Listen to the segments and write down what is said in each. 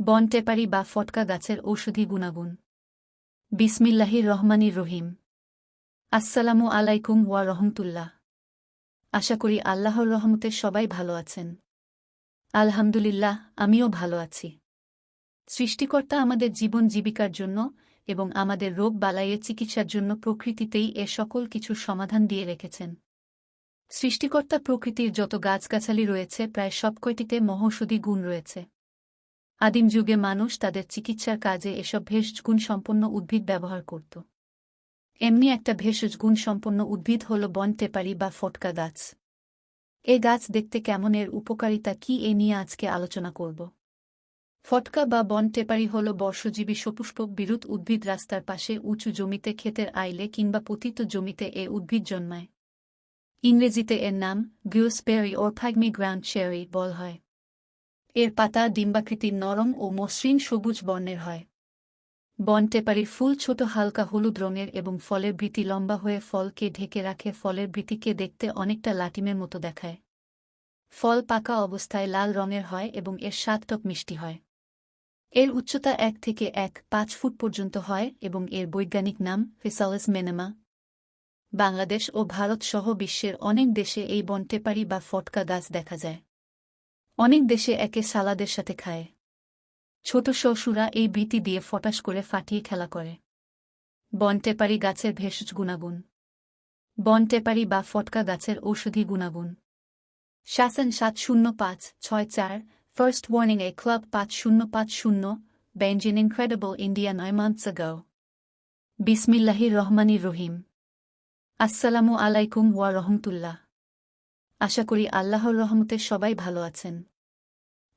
বনটেপারি বা ফটকা গাছের ঔষধি গুণাগুণ। বিসমিল্লাহির রহমানির রহিম। আসসালামু আলাইকুম ওয়া রহমতুল্লাহ। আশা করি আল্লাহর রহমতে সবাই ভালো আছেন। আলহামদুলিল্লাহ, আমিও ভালো আছি। সৃষ্টিকর্তা আমাদের জীবন জীবিকার জন্য এবং আমাদের রোগ বালাইয়ের চিকিৎসার জন্য প্রকৃতিতেই এ সকল কিছুর সমাধান দিয়ে রেখেছেন। সৃষ্টিকর্তা প্রকৃতির যত গাছগাছালি রয়েছে প্রায় সবকয়টিতে মহৌষধি গুণ রয়েছে। আদিম যুগে মানুষ তাদের চিকিৎসার কাজে এসব ভেষজ গুণসম্পন্ন উদ্ভিদ ব্যবহার করত। এমনি একটা ভেষজ গুণসম্পন্ন উদ্ভিদ হল বনটেপারি বা ফটকা গাছ। এ গাছ দেখতে কেমন, এর উপকারিতা কি, এ নিয়ে আজকে আলোচনা করব। ফটকা বা বনটেপারি হল বর্ষজীবী সপুষ্পক বিরুৎ উদ্ভিদ। রাস্তার পাশে উঁচু জমিতে, ক্ষেতের আইলে কিংবা পতিত জমিতে এ উদ্ভিদ জন্মায়। ইংরেজিতে এর নাম গুসবেরি ও ফাগমি গ্রাউন্ড চেরি বল হয়। এর পাতা ডিম্বাকৃতির, নরম ও মসৃণ সবুজ বর্ণের হয়। বনটেপারির ফুল ছোট, হালকা হলুদ রঙের এবং ফলের বৃতি লম্বা হয়ে ফলকে ঢেকে রাখে। ফলের বৃতিকে দেখতে অনেকটা লাটিমের মতো দেখায়। ফল পাকা অবস্থায় লাল রঙের হয় এবং এর স্বাদ টক মিষ্টি হয়। এর উচ্চতা 1 থেকে 1.5 ফুট পর্যন্ত হয় এবং এর বৈজ্ঞানিক নাম ফিসালিস মেনেমা। বাংলাদেশ ও ভারত সহ বিশ্বের অনেক দেশে এই বনটেপারি বা ফটকা গাছ দেখা যায়। অনেক দেশে একে সালাদের সাথে খায়। ছোট শ্বশুরা এই বৃতি দিয়ে ফটাস করে ফাটিয়ে খেলা করে। বনটেপারি গাছের ভেষজ গুণাগুণ। বনটেপারি বা ফটকা গাছের ঔষধি গুণাগুণ। শাসন 70564, ফার্স্ট ওয়ার্নিং এ ক্লাব 5050, বেঞ্জিন ইনক্রেডিবল ইন্ডিয়া 9 months ago। বিসমিল্লাহির রহমানির রহিম। আসসালামু আলাইকুম ওয়া রহমতুল্লাহ। আশা করি আল্লাহর রহমতে সবাই ভালো আছেন।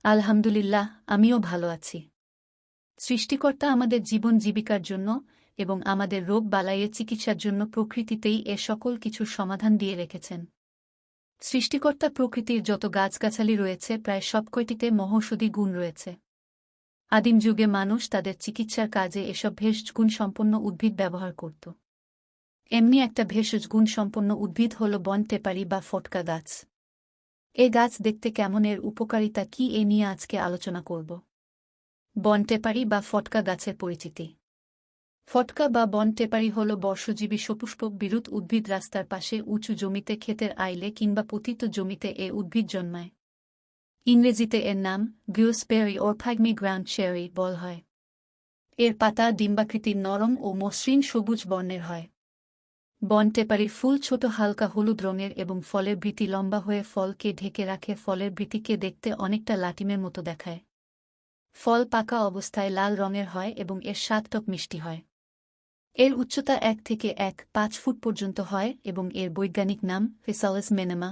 আলহামদুলিল্লাহ, আমিও ভালো আছি। সৃষ্টিকর্তা আমাদের জীবন জীবিকার জন্য এবং আমাদের রোগ বালাইয়ের চিকিৎসার জন্য প্রকৃতিতেই এ সকল কিছুর সমাধান দিয়ে রেখেছেন। সৃষ্টিকর্তা প্রকৃতির যত গাছগাছালি রয়েছে প্রায় সবকয়টিতে মহৌষধি গুণ রয়েছে। আদিম যুগে মানুষ তাদের চিকিৎসার কাজে এসব ভেষজ গুণসম্পন্ন উদ্ভিদ ব্যবহার করত। এমনি একটা ভেষজ গুণসম্পন্ন উদ্ভিদ হল বনটেপারি বা ফটকা গাছ। এ গাছ দেখতে কেমন, এর উপকারিতা কি, এ নিয়ে আজকে আলোচনা করব। বনটেপারি বা ফটকা গাছের পরিচিতি। ফটকা বা বনটেপারি হল বর্ষজীবী সপুষ্পক বিরুৎ উদ্ভিদ। রাস্তার পাশে উঁচু জমিতে, ক্ষেতের আইলে কিংবা পতিত জমিতে এ উদ্ভিদ জন্মায়। ইংরেজিতে এর নাম গুসবেরি ও ফাগমি গ্রাউন্ড চেরি বল হয়। এর পাতা ডিম্বাকৃতির, নরম ও মসৃণ সবুজ বর্ণের হয়। বনটেপারির ফুল ছোট, হালকা হলুদ রঙের এবং ফলের বৃতি লম্বা হয়ে ফলকে ঢেকে রাখে। ফলের বৃতিকে দেখতে অনেকটা লাটিমের মতো দেখায়। ফল পাকা অবস্থায় লাল রঙের হয় এবং এর স্বাদ টক মিষ্টি হয়। এর উচ্চতা 1 থেকে 1.5 ফুট পর্যন্ত হয় এবং এর বৈজ্ঞানিক নাম ফিসালিস মেনেমা।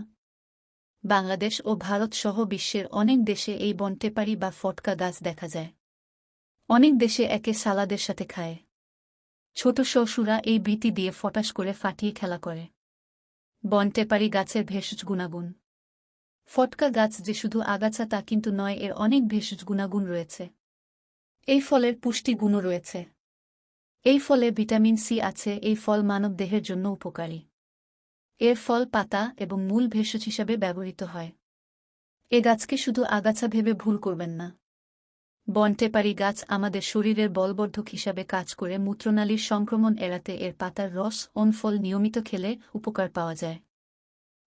বাংলাদেশ ও ভারত সহ বিশ্বের অনেক দেশে এই বনটেপারি বা ফটকা গাছ দেখা যায়। অনেক দেশে একে সালাদের সাথে খায়। ছোট শ্বশুরা এই বৃতি দিয়ে ফটাস করে ফাটিয়ে খেলা করে। বনটেপারি গাছের ভেষজ গুণাগুণ। ফটকা গাছ যে শুধু আগাছা তা কিন্তু নয়, এর অনেক ভেষজ গুণাগুণ রয়েছে। এই ফলের পুষ্টি গুণও রয়েছে। এই ফলে ভিটামিন সি আছে। এই ফল মানব দেহের জন্য উপকারী। এর ফল, পাতা এবং মূল ভেষজ হিসাবে ব্যবহৃত হয়। এ গাছকে শুধু আগাছা ভেবে ভুল করবেন না। বনটেপারি গাছ আমাদের শরীরের বলবর্ধক হিসাবে কাজ করে। মূত্রনালীর সংক্রমণ এড়াতে এর পাতার রস ও ফল নিয়মিত খেলে উপকার পাওয়া যায়।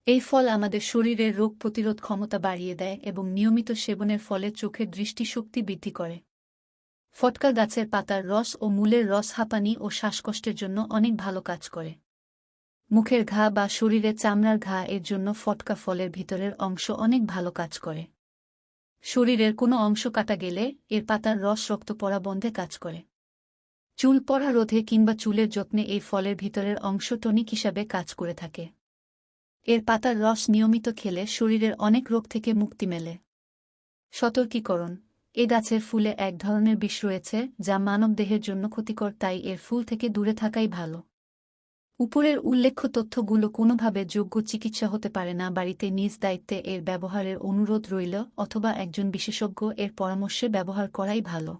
এই ফল আমাদের শরীরের রোগ প্রতিরোধ ক্ষমতা বাড়িয়ে দেয় এবং নিয়মিত সেবনের ফলে চোখের দৃষ্টিশক্তি বৃদ্ধি করে। ফটকা গাছের পাতার রস ও মূলের রস হাঁপানি ও শ্বাসকষ্টের জন্য অনেক ভালো কাজ করে। মুখের ঘা বা শরীরে চামড়ার ঘা এর জন্য ফটকা ফলের ভিতরের অংশ অনেক ভালো কাজ করে। শরীরের কোনো অংশ কাটা গেলে এর পাতার রস রক্ত পড়া বন্ধে কাজ করে। চুল পড়া রোধে কিংবা চুলের যত্নে এই ফলের ভিতরের অংশ টনিক হিসাবে কাজ করে থাকে। এর পাতার রস নিয়মিত খেলে শরীরের অনেক রোগ থেকে মুক্তি মেলে। সতর্কীকরণ: এ গাছের ফুলে এক ধরনের বিষ রয়েছে যা মানবদেহের জন্য ক্ষতিকর, তাই এর ফুল থেকে দূরে থাকাই ভালো। উপরের উল্লেখ্য তথ্যগুলো কোনোভাবে যোগ্য চিকিৎসা হতে পারে না। বাড়িতে নিজ দায়িত্বে এর ব্যবহারের অনুরোধ রইল, অথবা একজন বিশেষজ্ঞ এর পরামর্শে ব্যবহার করাই ভালো।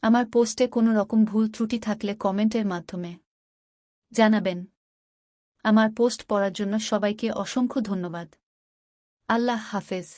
আমার পোস্টে কোনো রকম ভুল ত্রুটি থাকলে কমেন্টের মাধ্যমে জানাবেন। আমার পোস্ট পড়ার জন্য সবাইকে অসংখ্য ধন্যবাদ। আল্লাহ হাফেজ।